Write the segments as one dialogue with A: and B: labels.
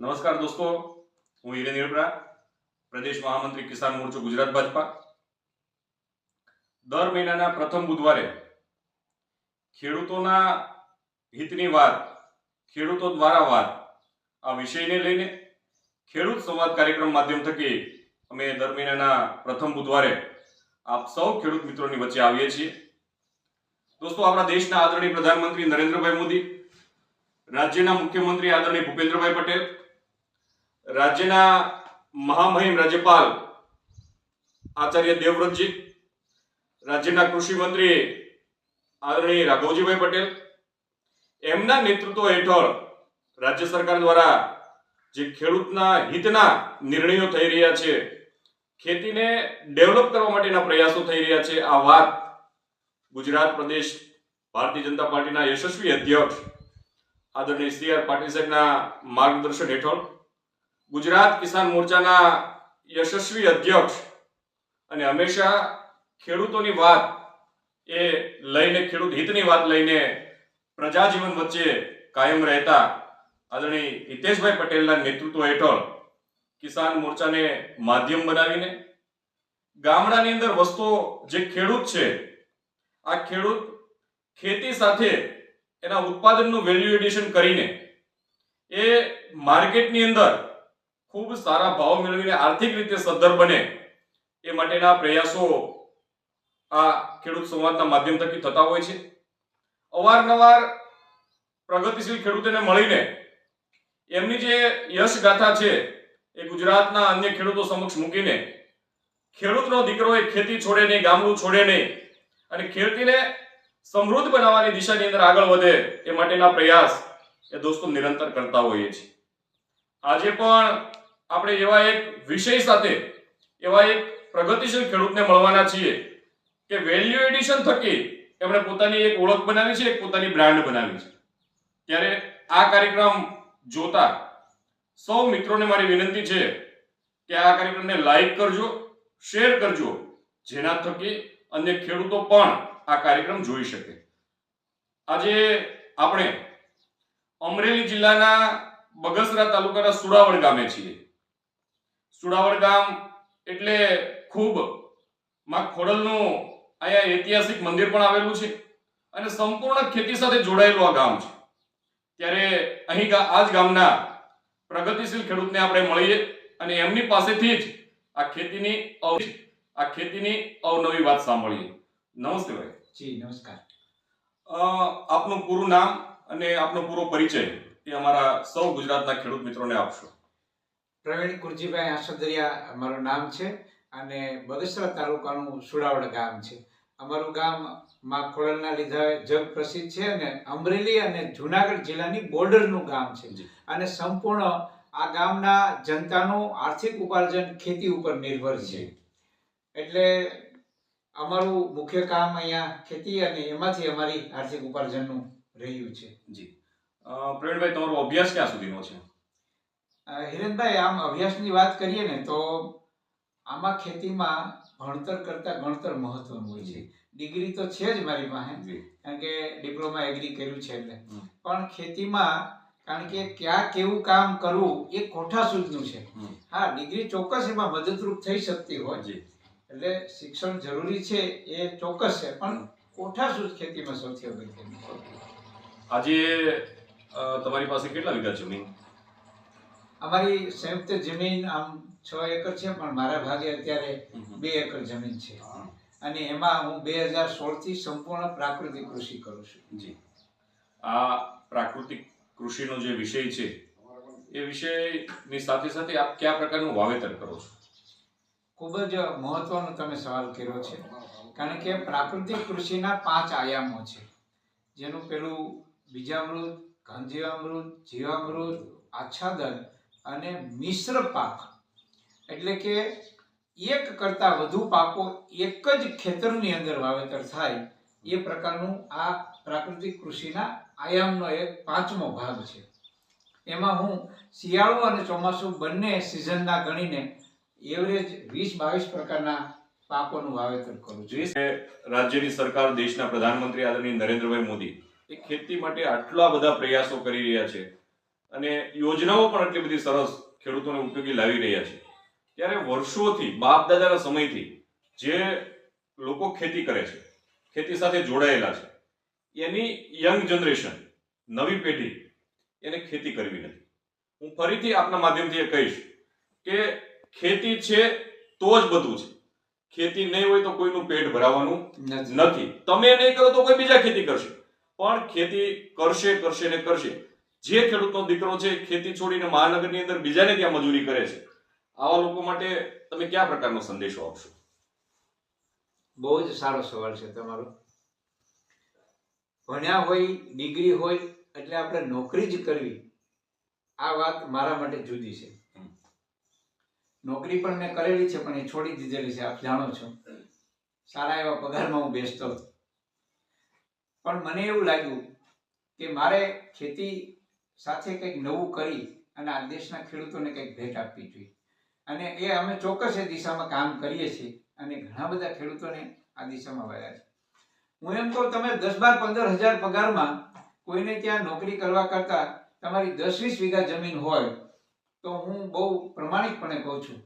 A: નમસ્કાર દોસ્તો, હું હિરેન હિરપરા, પ્રદેશ મહામંત્રી કિસાન મોરચો ગુજરાત ભાજપા. દર મહિનાના પ્રથમ બુધવારે ખેડૂતોના હિતની વાત, ખેડૂતો દ્વારા વાત આ વિષયને લઈને ખેડૂત સંવાદ કાર્યક્રમ માધ્યમ થકી અમે દર મહિનાના પ્રથમ બુધવારે આપ સૌ ખેડૂત મિત્રોની વચ્ચે આવીએ છીએ. દોસ્તો, આપણા દેશના આદરણીય પ્રધાનમંત્રી નરેન્દ્રભાઈ મોદી, રાજ્યના મુખ્યમંત્રી આદરણીય ભૂપેન્દ્રભાઈ પટેલ, રાજ્યના મહામહિમ રાજ્યપાલ આચાર્ય દેવવ્રતજી, રાજ્યના કૃષિ મંત્રી આદરણીય રાઘવજીભાઈ પટેલ, એમના નેતૃત્વ હેઠળ રાજ્ય સરકાર દ્વારા જે ખેડૂતના હિતના નિર્ણયો થઈ રહ્યા છે, ખેતીને ડેવલપ કરવા માટેના પ્રયાસો થઈ રહ્યા છે, આ વાત ગુજરાત પ્રદેશ ભારતીય જનતા પાર્ટીના યશસ્વી અધ્યક્ષ આદરણીય સી.આર. પાટીલ સાહેબના માર્ગદર્શન હેઠળ, ગુજરાત કિસાન મોરચાના યશસ્વી અધ્યક્ષ અને હંમેશા ખેડૂતોની વાત એ લઈને, ખેડૂત હિતની વાત લઈને પ્રજાજીવન વચ્ચે કાયમ રહેતા આદરણીય હિતેશભાઈ પટેલના નેતૃત્વ હેઠળ કિસાન મોરચાને માધ્યમ બનાવીને ગામડાની અંદર વસતો જે ખેડૂત છે, આ ખેડૂત ખેતી સાથે એના ઉત્પાદનનું વેલ્યુ એડિશન કરીને એ માર્કેટની અંદર ખૂબ સારા ભાવ મેળવીને આર્થિક રીતે સદ્ધર બને એ માટેના પ્રયાસો આ ખેડૂત સંવાદના માધ્યમ થકી થતા હોય છે. અવારનવાર પ્રગતિશીલ ખેડૂતોને મળીને એમની જે યશ ગાથા છે એ ગુજરાતના અન્ય ખેડૂતો સમક્ષ મૂકીને ખેડૂતનો દીકરો એ ખેતી છોડે નહીં, ગામડું છોડે નહીં અને ખેતીને સમૃદ્ધ બનાવવાની દિશાની અંદર આગળ વધે એ માટેના પ્રયાસ એ દોસ્તો નિરંતર કરતા હોઈએ છીએ. આજે પણ આપણે એવા એક વિષય સાથે, એવા એક પ્રગતિશીલ ખેડૂતને મળવાના છીએ કે વેલ્યુ એડિશન થકી એમણે પોતાની એક ઓળખ બનાવી છે, એક પોતાની બ્રાન્ડ બનાવી છે. ત્યારે આ કાર્યક્રમ જોતા સૌ મિત્રોને મારી વિનંતી છે કે આ કાર્યક્રમને લાઈક કરજો, શેર કરજો, જેના થકી અન્ય ખેડૂતો પણ આ કાર્યક્રમ જોઈ શકે. આજે આપણે અમરેલી જિલ્લાના બગસરા તાલુકાના સુડાવડ ગામે છીએ. સુડાવડ ગામ એટલે ખૂબ માં ખોડલનું અહીંયા ઐતિહાસિક મંદિર પણ આવેલું છે અને સંપૂર્ણ ખેતી સાથે જોડાયેલું આ ગામ છે. ત્યારે અહીં આ જ ગામના પ્રગતિશીલ ખેડૂતને આપણે મળીએ અને એમની પાસેથી જ આ ખેતીની અવનવી વાત સાંભળીએ. નમસ્તે ભાઈ.
B: જી નમસ્કાર.
A: આપનું પૂરું નામ અને આપનો પૂરો પરિચય એ અમારા સૌ ગુજરાતના ખેડૂત મિત્રોને આપશો.
B: પ્રવીણ કુરજીભાઈ આસદરિયા અમારું નામ છે અને બગસરા તાલુકાનું સુડાવડ ગામ છે. અમારું ગામ માં ખોડલના લીધે જગ પ્રસિદ્ધ છે અને અમરેલી અને જુનાગઢ જિલ્લાની બોર્ડરનું ગામ છે અને સંપૂર્ણ આ ગામના જનતાનું આર્થિક ઉપાર્જન ખેતી ઉપર નિર્ભર છે. એટલે અમારું મુખ્ય કામ અહીંયા ખેતી અને એમાંથી અમારી આર્થિક ઉપાર્જનનું રહ્યું છે.
A: જી પ્રવીણભાઈ, તમારો અભ્યાસ ક્યાં સુધીનો છે?
B: હિરેનભાઈ, આમ અભ્યાસની વાત કરીએ ને તો આમાં ખેતીમાં ભણતર કરતા ગણતર મહત્વનું હોય છે. ડિગ્રી તો છે જ મારી પાસે, કારણ કે ડિપ્લોમા એગ્રી કર્યું છે એટલે, પણ ખેતીમાં કારણ કે ક્યાં કેવું કામ કરવું એ કોઠાસૂઝનું છે. હા, ડિગ્રી ચોક્કસ એમાં મદદરૂપ થઈ શકતી હોય છે, એટલે શિક્ષણ જરૂરી છે એ ચોક્કસ છે, પણ કોઠાસૂઝ ખેતીમાં સૌથી અગત્યનું છે.
A: આજે તમારી પાસે કેટલા વીઘા જમીન?
B: અમારી સંયુક્ત જમીન આમ 6 એકર છે, પણ મારા ભાગે અત્યારે 2 એકર જમીન છે અને એમાં હું 2016 થી સંપૂર્ણ પ્રાકૃતિક કૃષિ કરું છું.
A: જી, આ પ્રાકૃતિક કૃષિનો જે વિષય છે એ વિષયની સાથે સાથે આપ કયા પ્રકારનું વાવેતર કરો છો?
B: ખૂબ જ મહત્વનો તમે સવાલ કર્યો છે, કારણ કે પ્રાકૃતિક કૃષિના 5 આયામો છે, જેનું પેલું બીજામૃત, ઘનજીવામૃત, જીવામૃત, આચ્છાદન અને મિશ્ર પાક. એટલે કે એક કરતા વધુ પાકો એક જ ખેતરની અંદર વાવેતર થાય એ પ્રકારનું આ પ્રાકૃતિક કૃષિના આયામનો એક 5મો ભાગ છે. એમાં હું શિયાળુ અને ચોમાસું બંને સિઝનના ગણીને એવરેજ 20-22 પ્રકારના પાકોનું વાવેતર કરું છું.
A: રાજ્યની સરકાર, દેશના પ્રધાનમંત્રી આદરણીય નરેન્દ્રભાઈ મોદી એ ખેતી માટે આટલા બધા પ્રયાસો કરી રહ્યા છે અને યોજનાઓ પણ એટલી બધી સરસ ખેડૂતોને ઉપયોગી લાવી રહ્યા છે, ત્યારે વર્ષોથી બાપ દાદાના સમયથી જે લોકો ખેતી કરે છે, ખેતી સાથે જોડાયેલા છે, એની યંગ જનરેશન, નવી પેઢી એને ખેતી કરવી નથી. હું ફરીથી આપના માધ્યમથી એ કહીશ કે ખેતી છે તો જ બધું છે. ખેતી નહીં હોય તો કોઈનું પેટ ભરાવાનું નથી. તમે નહીં કરો તો કોઈ બીજા ખેતી કરશે, પણ ખેતી કરશે ને કરશે. જે ખેડૂતનો દીકરો છે ખેતી છોડીને મહાનગરની અંદર બીજાને ત્યાં મજૂરી કરે છે, આવા લોકો માટે તમે કયા પ્રકારનો સંદેશો આપશો?
B: બહુ જ સારો સવાલ છે તમારો. ભણ્યા હોય, ડિગ્રી હોય એટલે આપણે નોકરી જ કરવી, આ વાત મારા માટે જુદી છે. નોકરી પણ મેં કરેલી છે, પણ એ છોડી દીધેલી છે, આપ જાણો છો. સારા એવા પગારમાં હું બેસતો હતો, પણ મને એવું લાગ્યું કે મારે ખેતી સાથે કંઈક નવું કરી અને આ દેશના ખેડૂતોને કંઈક ભેટ આપવી જોઈએ. અને એ અમે ચોક્કસ એ દિશામાં કામ કરીએ છીએ અને ઘણા બધા ખેડૂતોને આ દિશામાં વાળ્યા છે. હું એમ કહું, તમે 10-12-15 હજાર પગારમાં કોઈને ત્યાં નોકરી કરવા કરતા તમારી 10-20 વીઘા જમીન હોય તો હું બહુ પ્રમાણિકપણે કહું છું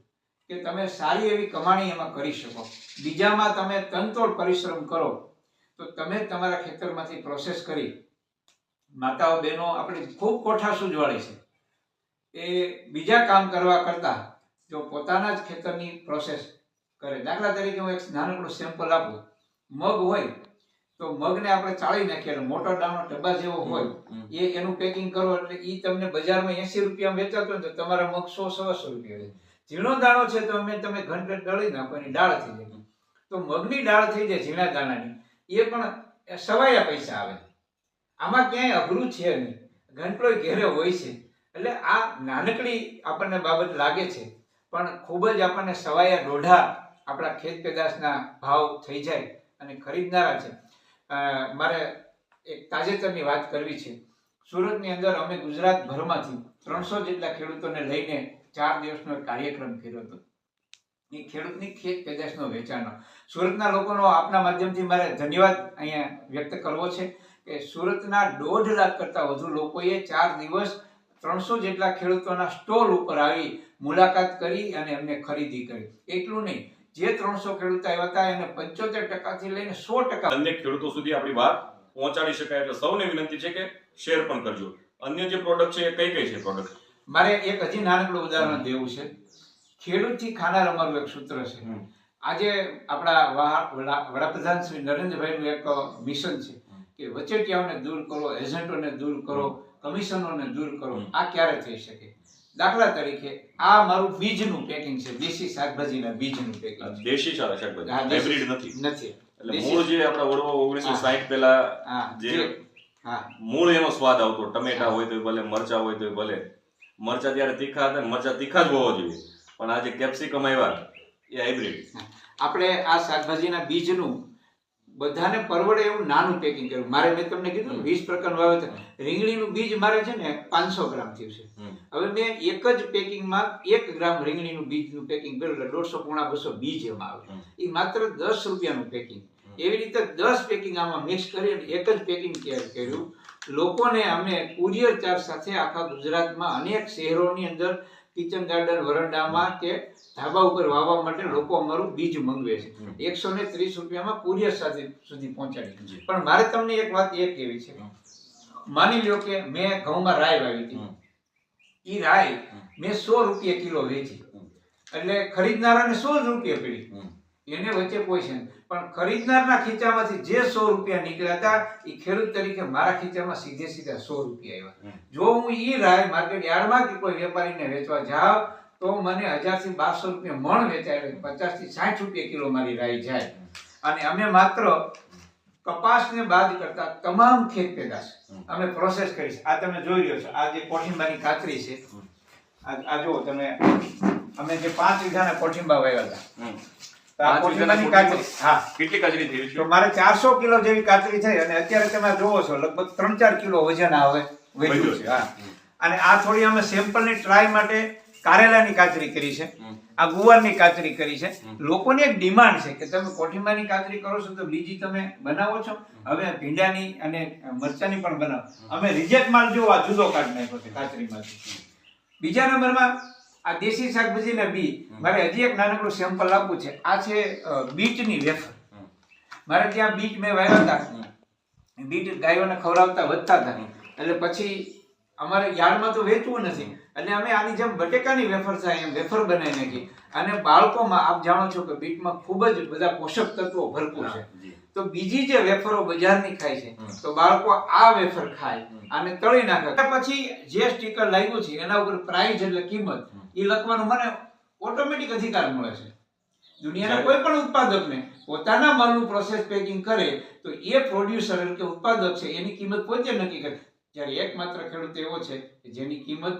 B: કે તમે સારી એવી કમાણી એમાં કરી શકો. બીજામાં તમે તનતોડ પરિશ્રમ કરો તો તમે તમારા ખેતરમાંથી પ્રોસેસ કરી, માતાઓ બહેનો આપણી ખૂબ કોઠાસૂઝ વાળી છે, એ બીજા કામ કરવા કરતા જો પોતાના જ ખેતરની પ્રોસેસ કરે. દાખલા તરીકે હું એક નાનકડું સેમ્પલ આપું. મગ હોય તો મગને આપણે ચાળી નાખીએ, મોટો દાણો ડબ્બા જેવો હોય એ એનું પેકિંગ કરો એટલે એ તમને બજારમાં 80 રૂપિયામાં વેચાતો હોય તો તમારા મગ 100-125 રૂપિયા વેચે. ઝીણો દાણો છે તો તમે ઘંટે દળી નાખો, એની દાળ થઈ જાય. તો મગની દાળ થઈ જાય ઝીણા દાણાની, એ પણ સવાયા પૈસા આવે. આમાં ક્યાંય અઘરું છે નહીં, ઘંટલોય ઘેરે હોય છે. એટલે આ નાનકડી આપણને બાબત લાગે છે, પણ ખૂબ જ આપણને સવાયા દોઢા આપણા ખેત પેદાશના ભાવ થઈ જાય અને ખરીદનારા છે. મારે એક તાજેતરની વાત કરવી છે. સુરતની અંદર અમે ગુજરાતભરમાંથી 300 જેટલા ખેડૂતોને લઈને 4 દિવસનો એક કાર્યક્રમ કર્યો હતો. એ ખેડૂતની ખેત પેદાશનો વેચાણનો. સુરતના લોકોનો આપના માધ્યમથી મારે ધન્યવાદ અહીંયા વ્યક્ત કરવો છે કે સુરતના 1.5 લાખ કરતાં વધુ લોકોએ 4 દિવસ 300 જેટલા ખેડૂતોના સ્ટોલ ઉપર આવી મુલાકાત કરી અને એમને ખરીદી કરી. એટલું નહીં, જે 300 ખેડૂત આવ્યા હતા એને 75% લઈને 100%
A: અન્ય ખેડૂતો સુધી આપણી વાત પહોંચાડી શકાય. એટલે સૌને વિનંતી છે કે શેર પણ કરજો. અન્ય જે પ્રોડક્ટ છે એ કઈ કઈ છે પ્રોડક્ટ?
B: મારે એક હજી નાનકડું ઉદાહરણ દેવું છે. ખેડૂતથી ખાનાર અમારું એક સૂત્ર છે. આજે આપણા વડાપ્રધાન શ્રી નરેન્દ્રભાઈનું એક મિશન છે કે વચેટિયાઓને દૂર કરો, એજન્ટોને દૂર કરો, કમિશનોને દૂર કરો. આ ક્યારે થઈ શકે? દાખલા તરીકે આ મારું બીજનું પેકિંગ છે, દેશી શાકભાજીના બીજનું પેકિંગ.
A: દેશી શાકભાજી, હાઇબ્રિડ
B: નથી.
A: એટલે મૂળ જે આપણા વડવા 1960 પહેલા જે મૂળ એનો સ્વાદ આવતો, ટમેટા હોય તો ભલે, મરચા હોય તો ભલે. મરચા ત્યારે તીખા હતા, મરચા તીખા જ હોવા જોઈએ, પણ આ જે કેપ્સિકમ આવ્યા એ હાઇબ્રિડ.
B: આપણે આ શાકભાજીના બીજનું બધાને પરવડે એવું નાનું પેકિંગ કર્યું. મારે મેં તમને કીધું 20 પ્રકારનું વાવેતર. રીંગણીનું બીજ મારે છે ને 500 ગ્રામ થયું છે. હવે મેં એક જ પેકિંગમાં 1 ગ્રામ રીંગણીનું બીજનું પેકિંગ કર્યું એટલે 150-200 બીજ એમાં આવે. એ માત્ર 10 રૂપિયાનું પેકિંગ. એવી રીતે 10 પેકિંગ આમાં મિક્સ કરી એક જ પેકિંગ તૈયાર કર્યું. લોકોને અમે કુરિયર ચાર્જ સાથે આખા ગુજરાતમાં અનેક શહેરોની અંદર કિચન ગાર્ડન વરંડામાં કે ધાબા ઉપર વાવવા માટે લોકો અમારું બીજ મંગવે છે. 130 રૂપિયામાં કુરિયર સુધી પહોંચાડી. પણ મારે તમને એક વાત એ કહેવી છે. માની લ્યો કે મેં ઘઉંમાં રાય વાવી હતી. એ રાય મેં 100 રૂપિયા કિલો વેચી, એટલે ખરીદનારાને 100 રૂપિયા પડી, એને વચ્ચે કોઈ છે. પણ ખરીદનારના ખીચામાંથી જે 100 રૂપિયા નીકળ્યા હતા એ ખેડૂત તરીકે મારા ખીચામાં સીધે સીધા 100 રૂપિયા આવ્યા. જો હું ઈ રાય માર્કેટ યાર્ડમાં કે કોઈ વેપારીને વેચવા જાઉં તો મને 1000 થી 1200 રૂપિયા મણ વેચાય, 50 થી 60 રૂપિયા કિલો મારી રાય જાય. અને અમે માત્ર કપાસને બાદ કરતા તમામ ખેત પેદાશ અમે પ્રોસેસ કરીશ. આ તમે જોઈ રહ્યો છો, આ જે કોઠીંબાની કાતરી છે, આ જો તમે, અમે જે 5 વીઘાના કોઠીંબા વાવ્યા હતા.
A: કેટલી કાચરી થઈ છે?
B: તો મારે 400 કિલો જેવી કાચરી થઈ અને અત્યારે તમે જોવો છો લગભગ 3-4 કિલો વજન આવે વધ્યું છે. અને આ થોડી અમે સેમ્પલની ટ્રાય માટે કારેલાની કાચરી કરી છે, આ ગુવારની કાચરી કરી છે. લોકોની એક ડિમાન્ડ છે કે તમે કોઠીંબાની કાચરી કરો છો તો બીજી તમે બનાવો છો, હવે ભીંડાની અને મરચાની પણ બનાવો. અમે રિજેક્ટ માલ જો આ જુદો કાઢી નાખ્યો છે કાચરીમાંથી. બીજા નંબરમાં આ દેશી શાકભાજીના બી મારે હજી એક નાનકડું સેમ્પલ આપવું છે. આ છે બીટની વેફર. મારે ત્યાં બીટ મેં વાવ્યા હતા, બીટ ગાયોને ખવડાવતા વધતા હતા, એટલે પછી અમારે યાર્ડમાં તો વેચવું નથી એટલે અમે આની જેમ બટેકાની વેફર થાય એમ વેફર બનાવી નાખી. અને બાળકોમાં આપ જાણો છો કે બીટમાં ખૂબ જ બધા પોષક તત્વો ભરપૂર છે, તો બીજી જે વેફરો બજારની ખાય છે તો બાળકો આ વેફર ખાય અને તળી નાખે. પછી જે સ્ટીકર લાગ્યું છે એના ઉપર પ્રાઇસ એટલે કિંમત એ લખવાનો મને ઓટોમેટિક અધિકાર મળે છે. દુનિયાના કોઈ પણ ઉત્પાદકને પોતાના માલનું પ્રોસેસ પેકિંગ કરે તો એ પ્રોડ્યુસર એટલે કે ઉત્પાદક છે એની કિંમત પોતે નક્કી કરે. જ્યારે એકમાત્ર ખેડૂત એવો છે કે જેની કિંમત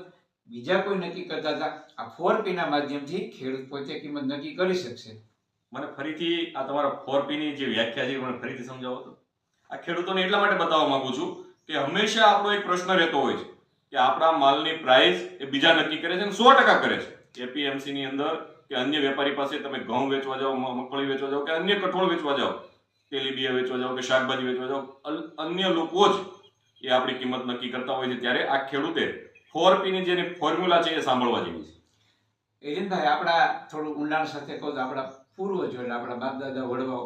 B: બીજા કોઈ નક્કી કરતા હતા, આ 4P ના માધ્યમથી ખેડૂત પોતે કિંમત નક્કી કરી શકશે.
A: મને ફરીથી આ તમારા 4P ની જે વ્યાખ્યા છે મને ફરીથી સમજાવો તો. આ ખેડૂતોને એટલા માટે બતાવવા માંગુ છું કે હંમેશા આપણો એક પ્રશ્ન રહેતો હોય છે કે આપણા માલની પ્રાઇસ એ બીજા નક્કી કરે છે અને 100% કરે છે. એપીએમસી ની અંદર કે અન્ય વેપારી પાસે તમે ઘઉં વેચવા જાઓ, મગફળી વેચવા જાઓ કે અન્ય કઠોળ વેચવા જાઓ, તેલીબિયા વેચવા જાઓ કે શાકભાજી વેચવા જાઓ, અન્ય લોકો જ એ આપણી કિંમત નક્કી કરતા હોય છે. ત્યારે આ ખેડૂતે 4P ની જે ફોર્મ્યુલા છે એ સાંભળવા જેવી છે.
B: એજનભાઈ, આપણા થોડું ઊંડાણ સાથે કહું તો આપણા પૂર્વજો એટલે આપણા બાપ દાદા વડવાઓ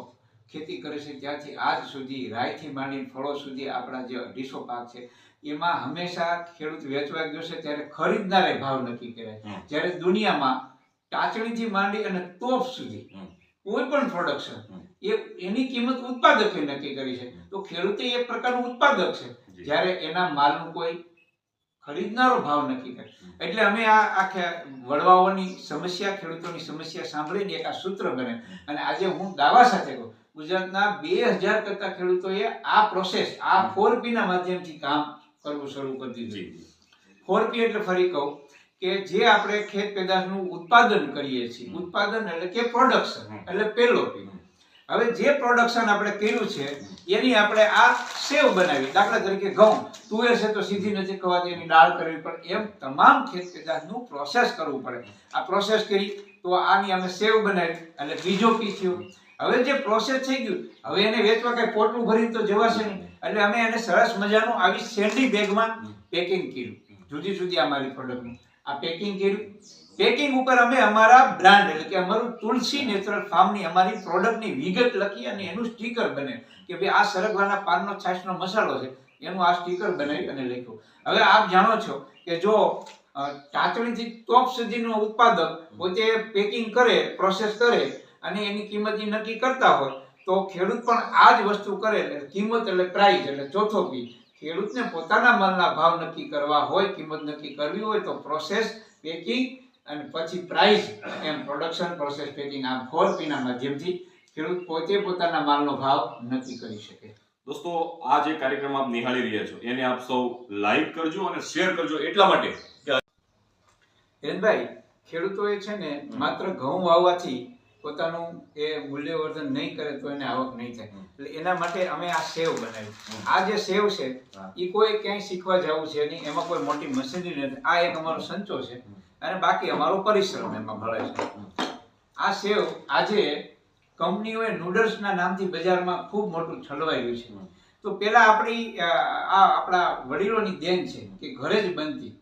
B: ખેતી કરે છે ત્યાંથી આજ સુધી રાઈથી માંડીને ફળો સુધી આપણા જે અઢીસો પાક છે એમાં હંમેશા ખેડૂત વેચવા ગયો છે ત્યારે ખરીદનારે ભાવ નક્કી કરે. જ્યારે દુનિયામાં ટાચણીથી માંડી અને તોપ સુધી કોઈ પણ પ્રોડક્શન એની કિંમત ઉત્પાદકે નક્કી કરી છે. તો ખેડૂતે એક પ્રકારનું ઉત્પાદક છે જ્યારે એના માલનું કોઈ ખરીદનારો ભાવ નક્કી કરે. એટલે અમે આ આખા વડવાઓની સમસ્યા, ખેડૂતોની સમસ્યા સાંભળીને એક આ સૂત્ર બને અને આજે હું દાવા સાથે કહું ગુજરાતના 2000 કરતા ખેડૂતોએ આ પ્રોસેસ આ 4P ના માધ્યમથી કામ કરવું શરૂ કરી દીધું. 4P એટલે ફરી કહું કે જે આપણે ખેત પેદાશનું ઉત્પાદન કરીએ છીએ, ઉત્પાદન એટલે કે પ્રોડક્શન એટલે પહેલો P. હવે જે પ્રોડક્શન આપણે કર્યું છે એની આપણે આ સેવ બનાવી. દાખલા તરીકે ઘઉં, તુવેર છે તો સીધી નથી ખવાતી, એની દાળ કરવી પડે, એમ તમામ ખેત પેદાશનું પ્રોસેસ કરવું પડે. આ પ્રોસેસ કરી તો આની અમે સેવ બનાવી એટલે બીજો P થયો. હવે જે પ્રોસેસ થઈ ગયું હવે એને વેચવા કઈ પોટલું ભરીને તો જવાશે નહીં એટલે અમે એને સરસ મજાનું આવી સેન્ડી બેગમાં પેકિંગ કર્યું. જુદી જુદી અમારી પ્રોડક્ટનું આ પેકિંગ કર્યું. પેકિંગ ઉપર અમે અમારા બ્રાન્ડ એટલે કે અમારું તુલસી નેચરલ ફાર્મની અમારી પ્રોડક્ટની વિગત લખી અને એનું સ્ટીકર બને કે ભાઈ આ સરગવાના પાનનો છાશનો મસાલો છે એનું આ સ્ટીકર બનાવી અને લખ્યું. હવે આપ જાણો છો કે જો ટાચણીથી ટોપ સુધીનો ઉત્પાદક પોતે પેકિંગ કરે, પ્રોસેસ કરે અને એની કિંમત નક્કી કરતા હોય તો ખેડૂત પણ આ જ વસ્તુ કરે એટલે કિંમત એટલે પ્રાઇસ એટલે ચોથો P. ખેડૂતને પોતાના માલના ભાવ નક્કી કરવા હોય, કિંમત નક્કી કરવી હોય તો પ્રોસેસ, પેકિંગ અને પછી પ્રાઇસ એમ પ્રોડક્શન, પ્રોસેસ, પેકિંગ આ 4P ના માધ્યમથી ખેડૂત પોતે પોતાના માલનો ભાવ નક્કી કરી શકે.
A: દોસ્તો, આ જે કાર્યક્રમ આપ નિહાળી રહ્યા છો એને આપ સૌ લાઈક કરજો અને શેર કરજો એટલા માટે કે
B: હેનભાઈ, ખેડૂતોએ છે ને માત્ર ઘઉં વાવવાથી પોતાનું એ મૂલ્યવર્ધન નહીં કરે તો એને આવક નહીં થાય. એટલે એના માટે અમે આ સેવ બનાવ્યું. આ જે સેવ છે એ કોઈ ક્યાંય શીખવા જવું છે નહીં, એમાં કોઈ મોટી મશીનરી નથી. આ એક અમારો સંચો છે અને બાકી અમારો પરિશ્રમ એમાં મળે છે. આ સેવ આજે કંપનીઓએ નૂડલ્સના નામથી બજારમાં ખૂબ મોટું છલવાયું છે. તો પેલા આપણી આ આપણા વડીલોની દેન છે કે ઘરે જ બનતી.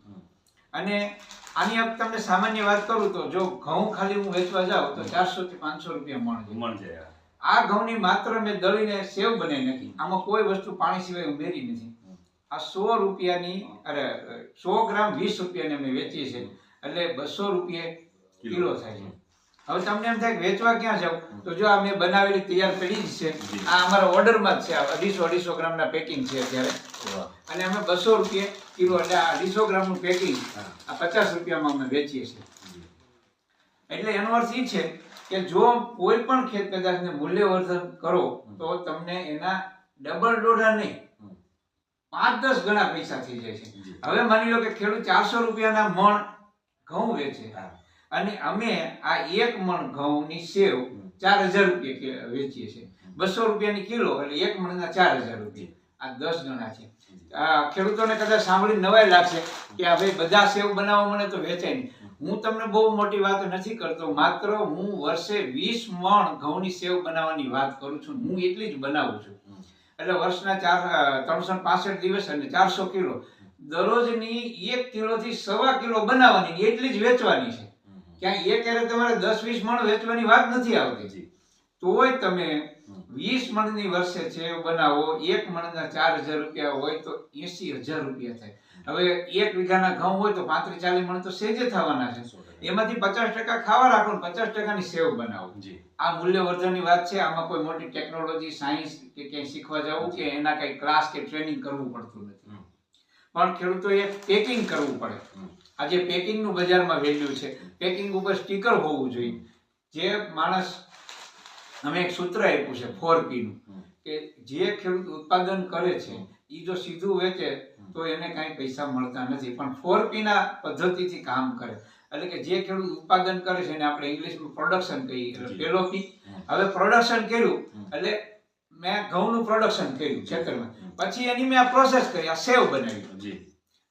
B: અને આની તમને સામાન્ય વાત કરું તો જો ઘઉં ખાલી હું વેચવા જાઉં તો 400 થી 500 રૂપિયા મણ છે. આ ઘઉંની માત્ર મેં દળીને સેવ બનાવી નાખી, આમાં કોઈ વસ્તુ પાણી સિવાય ઉમેરી નથી. આ 100 રૂપિયાની અરે 100 ગ્રામ 20 રૂપિયાને અમે વેચીએ છીએ એટલે 200 રૂપિયા કિલો થાય છે. હવે તમને એમ થાય કે વેચવા ક્યાં જાવ તો જો આ મેં બનાવેલી તૈયાર પડી જ છે. આ અમારા ઓર્ડરમાં જ છે. આ 250 ગ્રામના પેકિંગ છે અત્યારે અને અમે 200 રૂપિયા કિલો એટલે આ 250 ગ્રામનું પેકિંગ આ 50 રૂપિયામાં અમે વેચીએ છીએ. એટલે એનો અર્થ એ છે કે જો કોઈ પણ ખેત પેદાશને મૂલ્યવર્ધન કરો તો તમને એના ડબલ દોઢા નહીં 5-10 ગણા પૈસા થઈ જાય છે. હવે માની લો કે ખેડૂત 400 રૂપિયાના મણ ઘઉં વેચે અને અમે આ 1 મણ ઘઉંની સેવ 4000 રૂપિયા વેચીએ છીએ. 200 રૂપિયાની કિલો એટલે 1 મણના 4000 રૂપિયા. આ 10 ગણા છે. ખેડૂતોને કદાચ સાંભળીને નવાઈ લાગશે કે આ ભાઈ બધા સેવ બનાવવા મને તો વેચાય નહીં. હું તમને બહુ મોટી વાત નથી કરતો, માત્ર હું વર્ષે 20 મણ ઘઉંની સેવ બનાવવાની વાત કરું છું. હું એટલી જ બનાવું છું. એટલે વર્ષના 365 દિવસ અને 400 કિલો દરરોજની 1 કિલોથી 1.25 કિલો બનાવવાની, એટલી જ વેચવાની છે. ક્યાંય એક હારે તમારે 10-20 મણ વેચવાની વાત નથી આવતી. તોય તમે 20 મણની વર્ષે સેવ બનાવો, 1 મણના 4000 રૂપિયા હોય તો 80,000 રૂપિયા થાય. હવે 1 વીઘાના ઘઉં હોય તો 35-40 મણ તો સેજે થવાના છે. એમાંથી 50% ખાવા રાખો ને 50%ની સેવ બનાવો. આ મૂલ્યવર્ધનની વાત છે. આમાં કોઈ મોટી ટેકનોલોજી, સાયન્સ કે ક્યાંય શીખવા જવું કે એના કઈ ક્લાસ કે ટ્રેનિંગ કરવું પડતું નથી. પણ ખેડૂતોએ પેકિંગ કરવું પડે. આજે પેકિંગનું બજારમાં વેલ્યુ છે. પેકિંગ ઉપર સ્ટીકર હોવું જોઈએ. જે માણસ, અમે એક સૂત્ર આપ્યું છે 4P નું, કે જે ખેડૂત ઉત્પાદન કરે છે એ જો સીધું વેચે તો એને કાંઈ પૈસા મળતા નથી, પણ 4P ના પદ્ધતિથી કામ કરે. એટલે કે જે ખેડૂત ઉત્પાદન કરે છે એને આપણે ઇંગ્લિશમાં પ્રોડક્શન કહીએ. એટલે પહેલો P. હવે પ્રોડક્શન કર્યું એટલે મેં ઘઉંનું પ્રોડક્શન કર્યું ખેતરમાં, પછી એની મેં પ્રોસેસ કરી, આ સેવ બનાવી,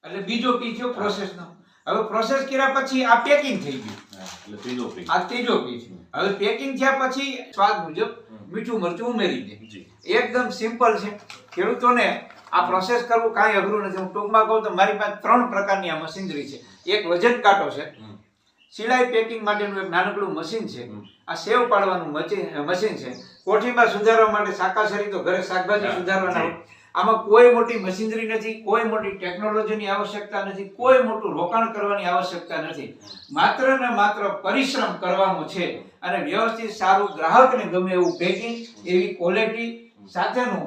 B: એટલે બીજો P થયો પ્રોસેસનો. હવે પ્રોસેસ કર્યા પછી આ પેકિંગ થઈ ગયું, આ ત્રીજો P છે. હવે પેકિંગ થયા પછી સ્વાદ મુજબ મીઠું મરચું ઉમેરી દે. એકદમ સિમ્પલ છે. ખેડૂતોને આ પ્રોસેસ કરવું કાંઈ અઘરું નથી. હું ટૂંકમાં કહું તો મારી પાસે 3 પ્રકારની આ મશીનરી છે. એક વજન કાંટો છે, સિલાઈ પેકિંગ માટેનું એક નાનકડું મશીન છે, આ સેવ પાડવાનું મશીન છે, કોઠીમાં સુધારવા માટે શાકાહારી તો ઘરે શાકભાજી સુધારવાના હોય. આમાં કોઈ મોટી મશીનરી નથી, કોઈ મોટી ટેકનોલોજીની આવશ્યકતા નથી, કોઈ મોટું રોકાણ કરવાની આવશ્યકતા નથી. માત્ર ને માત્ર પરિશ્રમ કરવાનો છે અને વ્યવસ્થિત સારું ગ્રાહકને ગમે એવું પેકિંગ, એવી ક્વોલિટી સાથેનું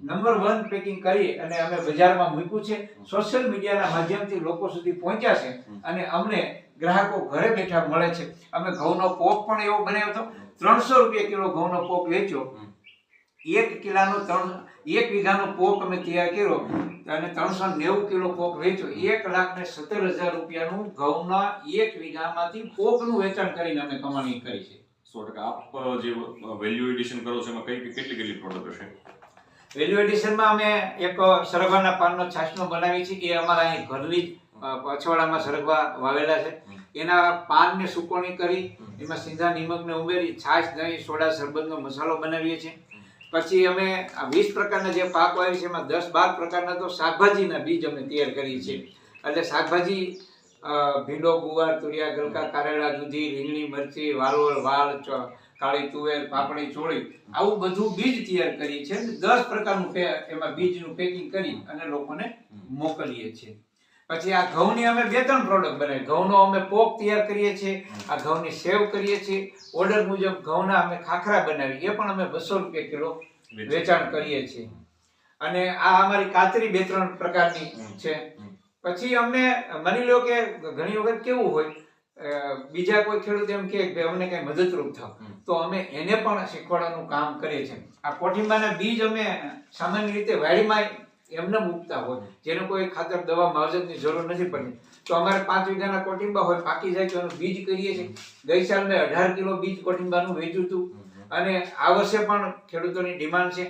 B: નંબર 1 પેકિંગ કરી અને અમે બજારમાં મૂક્યું છે. સોશિયલ મીડિયાના માધ્યમથી લોકો સુધી પહોંચ્યા છે અને અમને ગ્રાહકો ઘરે બેઠા મળે છે. અમે ઘઉંનો પોક પણ એવો બનાવ્યો હતો. 300 રૂપિયા કિલો ઘઉંનો પોક વેચ્યો. 1 વીઘાનો પોક અમે તૈયાર કર્યો અને 390 કિલો પોક વેચ્યો. 1,17,000 રૂપિયાનું ઘઉંના 1 વીઘામાંથી પોકનું વેચાણ કરીને અમે કમાણી કરી છે.
A: 100%. આપ જે વેલ્યુ એડિશન કરો છો એમાં કેટલી પ્રોડક્ટ હશે?
B: વેલ્યુ એડિશનમાં અમે એક સરગવાના પાનનો છાશનો બનાવી છે. એ અમારા અહીં ઘરની પછવાડામાં સરગવા વાવેલા છે. એના પાનને સુકવણી કરી એમાં સીધા નિમકને ઉમેરી છાશ, દહીં, સોડા, શરબતનો મસાલો બનાવીએ છીએ. પછી અમે આ 20 પ્રકારના જે પાક વાવી છે એમાં 10-12 પ્રકારના તો શાકભાજીના બીજ અમે તૈયાર કરીએ છીએ. એટલે શાકભાજી ભીંડો, ગુવાર, તુરિયા, ગલકા, કારેલા, દૂધી, રીંગણી, મરચી, વાલોળ, વાલ, કાળી તુવેર, પાપડી, ચોળી, આવું બધું બીજ તૈયાર કરીએ છીએ. 10 પ્રકારનું એમાં બીજનું પેકિંગ કરી અને લોકોને મોકલીએ છીએ. પછી આ ઘઉંની અમે 2-3 પ્રોડક્ટ બનાવી. ઘઉંનો અમે પોક તૈયાર કરીએ છીએ, આ ઘઉંની સેવ કરીએ છીએ. ઓર્ડર મુજબ ઘઉંના અમે ખાખરા બનાવી, એ પણ અમે 200 રૂપિયા કિલો વેચાણ કરીએ છીએ. અને આ અમારી કાતરી 2-3 પ્રકારની છે. પછી અમને માની લો કે ઘણી વખત કેવું હોય, બીજા કોઈ ખેડૂત એમ કે અમને કઈ મદદરૂપ થાવ, તો અમે એને પણ શીખવાડવાનું કામ કરીએ છીએ. આ કોઠીંબાના બીજ અમે સામાન્ય રીતે વાડીમાં એમને મૂકતા હોય, જેને કોઈ ખાતર, દવા, માવજતની જરૂર નથી પડતી, તો અમારે 5 વીઘાના કોઠીંબા હોય, પાકી જાય તો એનું બીજ કરીએ છીએ. ગઈ સાલ મેં 18 કિલો બીજ કોઠીંબાનું વેચ્યું હતું અને આ વર્ષે પણ ખેડૂતોની ડિમાન્ડ છે.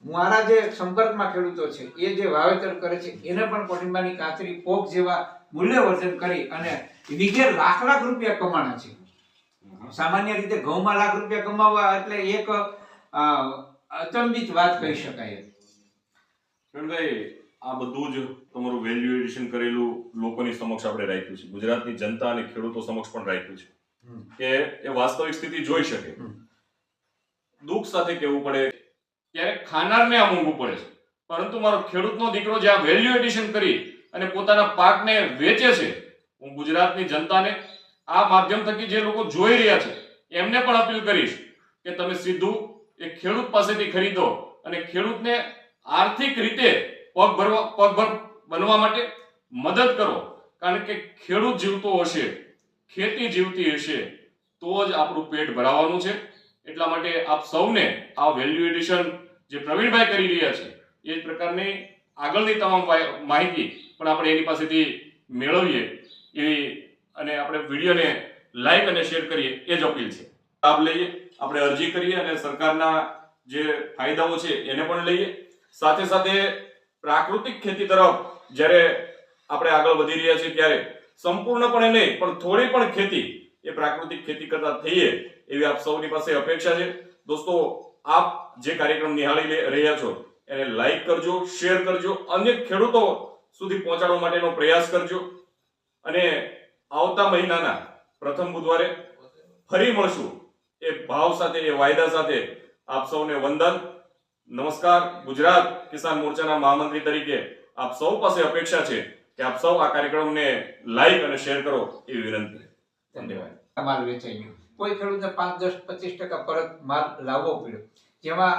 B: મારા જે સંપર્કમાં ખેડૂતો છે એ જે વાવેતર કરે છે એને પણ કોઠીંબાની કાતરી, પોક જેવા મૂલ્યવર્ધન કરી અને વીઘે લાખ રૂપિયા કમાણા છે. સામાન્ય રીતે ઘઉંમાં લાખ રૂપિયા કમાવવા એટલે એક અચંબિત વાત કહી શકાય.
A: કિરણભાઈ, આ બધું જ તમારું વેલ્યુ એડિશન કરેલું લોકોની સમક્ષ આપણે રાખ્યું છે, ગુજરાતની જનતા અને ખેડૂતો સમક્ષ પણ રાખ્યું છે કે એ વાસ્તવિક સ્થિતિ જોઈ શકે. દુઃખ સાથે કહેવું પડે, ક્યારેક ખાનારને આ મોંઘું પડે છે, પરંતુ મારો ખેડૂતનો દીકરો જે આ વેલ્યુ એડિશન કરી અને પોતાના પાકને વેચે છે, હું ગુજરાતની જનતાને આ માધ્યમ થકી જે લોકો જોઈ રહ્યા છે એમને પણ અપીલ કરીશ કે તમે સીધું એ ખેડૂત પાસેથી ખરીદો અને ખેડૂતને આર્થિક રીતે પગભર બનવા માટે મદદ કરો. કારણ કે ખેડૂત જીવતો હશે, ખેતી જીવતી હશે તો જ આપણું પેટ ભરાવાનું છે. એટલા માટે આપ સૌને આ વેલ્યુ એડિશન જે પ્રવીણભાઈ કરી રહ્યા છે એ જ પ્રકારની આગળની તમામ માહિતી પણ આપણે એની પાસેથી મેળવીએ એવી અને આપણે વિડીયોને લાઈક અને શેર કરીએ એ જ અપીલ છે. લાભ લઈએ, આપણે અરજી કરીએ અને સરકારના જે ફાયદાઓ છે એને પણ લઈએ. સાથે સાથે પ્રાકૃતિક ખેતી તરફ જ્યારે આપણે આગળ વધી રહ્યા છીએ ત્યારે સંપૂર્ણપણે નહીં પણ થોડી પણ ખેતી એ પ્રાકૃતિક ખેતી કરતા થઈએ એવી આપ સૌની પાસે અપેક્ષા છે. દોસ્તો, આપ જે કાર્યક્રમ નિહાળી રહ્યા છો એને લાઈક કરજો, શેર કરજો, અન્ય ખેડૂતો સુધી પહોંચાડવા માટેનો પ્રયાસ કરજો અને આવતા મહિનાના પ્રથમ બુધવારે ફરી મળશું એ ભાવ સાથે, એ વાયદા સાથે. આપ સૌને વંદન, નમસ્કાર. ગુજરાત કિસાન મોરચાના મહામંત્રી તરીકે આપ સૌ પાસે અપેક્ષા છે કે આપ સૌ આ કાર્યક્રમને લાઈક અને શેર કરો એવી વિનંતી. ધન્યવાદ.
B: માલ વેચાઈ ગયો, કોઈ ખેડૂતને 5, 10, 25% પરત માલ લાવવો પડ્યો, જેમાં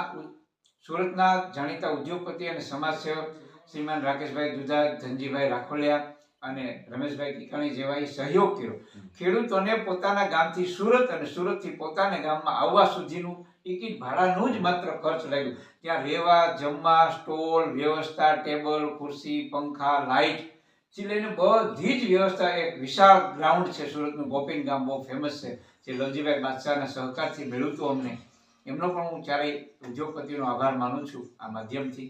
B: સુરતના જાણીતા ઉદ્યોગપતિ અને સમાજસેવક શ્રીમાન રાકેશભાઈ દુધા, ધનજીભાઈ રાખોલિયા અને રમેશભાઈ કિકાણી જેવાએ સહયોગ કર્યો. ખેડૂતોને પોતાના ગામથી સુરત અને સુરતથી પોતાના ગામમાં આવવા સુધીનું ટિકિટ ભાડાનું જ માત્ર ખર્ચ લાગ્યું. ત્યાં રહેવા, જમવા, સ્ટોલ વ્યવસ્થા, ટેબલ, ખુરશી, પંખા, લાઇટ થી લઈને બધી જ વ્યવસ્થા. એક વિશાળ ગ્રાઉન્ડ છે સુરતનું, ગોપીન ગામ બહુ ફેમસ છે, જે લવજીભાઈ બાદશાહના સહકારથી મળ્યું હતું અમને. એમનો પણ હું ચારેય ઉદ્યોગપતિનો આભાર માનું છું આ માધ્યમથી.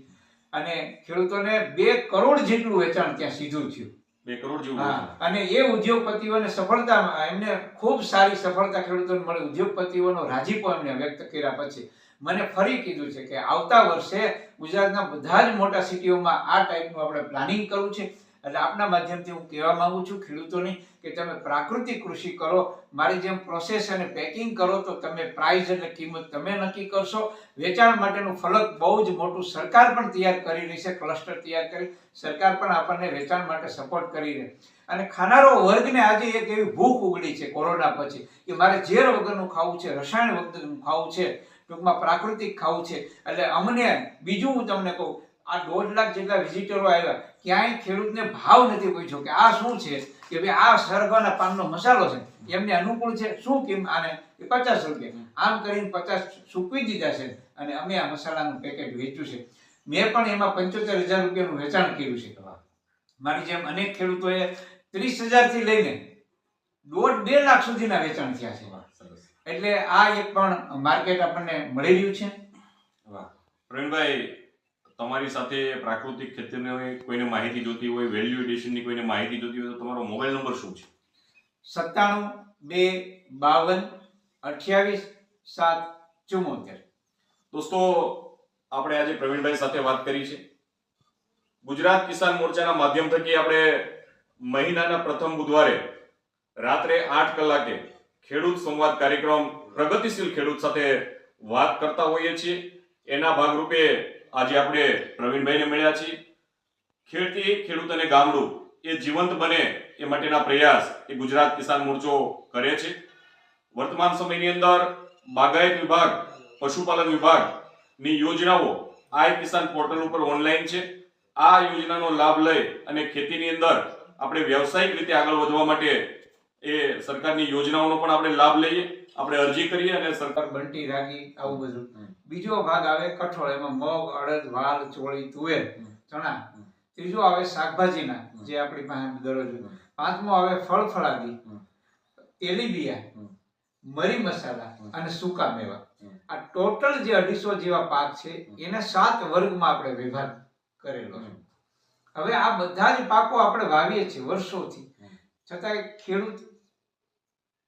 B: અને ખેડૂતોને 2 કરોડ જેટલું વેચાણ ત્યાં સીધું થયું.
A: 2 કરોડ જેવું.
B: અને એ ઉદ્યોગપતિઓને સફળતા, એમને ખૂબ સારી સફળતા ખેડૂતોને મળી. ઉદ્યોગપતિઓનો રાજીપો એમને વ્યક્ત કર્યા પછી મને ફરી કીધું છે કે આવતા વર્ષે ગુજરાતના બધા જ મોટા સિટીઓમાં આ ટાઈપનું આપણે પ્લાનિંગ કરવું છે. એટલે આપના માધ્યમથી હું કહેવા માંગુ છું ખેડૂતોને કે તમે પ્રાકૃતિક કૃષિ કરો. મારી જેમ પ્રોસેસ અને પેકિંગ કરો તો તમે પ્રાઇસ એટલે કિંમત તમે નક્કી કરશો. વેચાણ માટેનું ફલક બહુ જ મોટું સરકાર પણ તૈયાર કરી રહી છે, ક્લસ્ટર તૈયાર કરી. સરકાર પણ આપણને વેચાણ માટે સપોર્ટ કરી રહી. અને ખાનારો વર્ગને આજે એક એવી ભૂખ ઉગડી છે કોરોના પછી કે મારે ઝેર વગરનું ખાવું છે, રસાયણ વગરનું ખાવું છે, ટૂંકમાં પ્રાકૃતિક ખાવું છે. એટલે અમને બીજું હું તમને કહું, આ 1.5 લાખ જેટલા વિઝિટરો આવ્યા, ક્યાંય ખેડૂતને ભાવ નથી પૂછ્યો કે આ શું છે, કે ભાઈ આ સરગવાના પાનનો મસાલો છે, એમને અનુકૂળ છે, શું કિંમત આને? 50 રૂપિયા. આમ કરીને 50 સૂકવી દીધા છે અને અમે આ મસાલાનું પેકેટ વેચ્યું છે. મેં પણ એમાં 75,000 રૂપિયાનું વેચાણ કર્યું છે. મારી જેમ અનેક ખેડૂતોએ 30,000 થી લઈને 1.5-2 લાખ સુધીના વેચાણ થયા છે. એટલે આ એક પણ માર્કેટ આપણને મળી રહ્યું છે.
A: વાહ પ્રવીણભાઈ, તમારી સાથે પ્રાકૃતિક ખેતીની કોઈને માહિતી જોતી હોય, વેલ્યુ એડિશનની કોઈને માહિતી જોતી હોય તો તમારો મોબાઈલ નંબર શું છે?
B: 97-252-28-774.
A: દોસ્તો, આપણે આજે પ્રવીણભાઈ સાથે વાત કરી છે. ગુજરાત કિસાન મોરચાના માધ્યમ થકી આપણે મહિનાના પ્રથમ બુધવારે રાત્રે 8 કલાકે ખેડૂત સંવાદ કાર્યક્રમ પ્રગતિશીલ ખેડૂત સાથે વાત કરતા હોઈએ છીએ. એના ભાગરૂપે આજે આપણે પ્રવીણભાઈને મળ્યા છીએ. ખેતી, ખેડૂત અને ગામડું એ જીવંત બને એ માટેના પ્રયાસ એ ગુજરાત કિસાન મોરચો કરે છે. વર્તમાન સમયની અંદર બાગાયત વિભાગ, પશુપાલન વિભાગની યોજનાઓ આ કિસાન પોર્ટલ ઉપર ઓનલાઈન છે. આ યોજનાનો લાભ લઈ અને ખેતીની અંદર આપણે વ્યવસાયિક રીતે આગળ વધવા માટે એ સરકારની યોજનાઓનો પણ આપણે લાભ લઈએ, આપણે અરજી કરીએ અને સરકાર
B: બંટી, રાગી, આવું બધું. બીજો ભાગ આવે કઠોળ, એમાં મગ, અડદ, વાલ, ચોળી, તુવેર, ચણા. ત્રીજો આવે શાકભાજીના, જે આપણી પાસે દરરોજ. પાંચમો આવે ફળફળાદી, તેલીબિયા, મરી મસાલા અને સૂકા મેવા. આ ટોટલ જે 250 જેવા પાક છે એને 7 વર્ગમાં આપણે વિભાગ કરેલો છે. હવે આ બધા જ પાકો આપણે વાવીએ છીએ વર્ષોથી, છતાંય ખેડૂત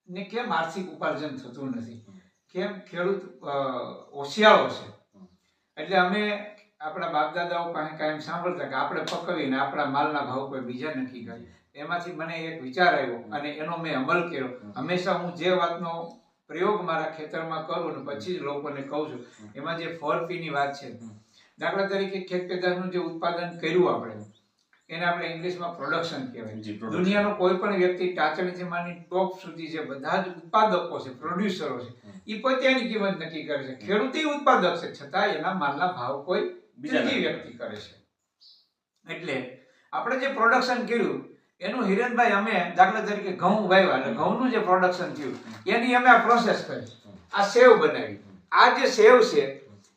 B: ને કેમ આર્થિક ઉપાર્જન થતું નથી? કેમ? ખેડૂત હોશિયારો છે. એટલે અમે આપણા બાપદાદાઓ પાસે કાયમ સાંભળતા કે આપણે પકવીને આપણા માલના ભાવ કોઈ બીજા નક્કી કરે. એમાંથી મને એક વિચાર આવ્યો અને એનો મેં અમલ કર્યો. હંમેશા હું જે વાતનો પ્રયોગ મારા ખેતરમાં કરું અને પછી જ લોકોને કહું છું. એમાં જે 4P ની વાત છે, દાખલા તરીકે ખેત પેદાશનું જે ઉત્પાદન કર્યું આપણે, એને આપણે ઇંગ્લિશમાં પ્રોડક્શન કહેવાય. દુનિયાનો કોઈ પણ વ્યક્તિ ટાચણીથી માંડી ટોપ સુધી જે બધા જ ઉત્પાદકો છે, પ્રોડ્યુસરો છે, એ પોતે એની કિંમત નક્કી કરે છે. ખેડૂત ઉત્પાદક છે, છતાં એના માલના ભાવ કોઈ બીજી વ્યક્તિ કરે છે. એટલે આપણે જે પ્રોડક્શન કર્યું એનું હિરેનભાઈ, અમે દાખલા તરીકે ઘઉં વાવ્યા, એટલે ઘઉંનું જે પ્રોડક્શન થયું એની અમે આ પ્રોસેસ કરી, આ સેવ બનાવી. આ જે સેવ છે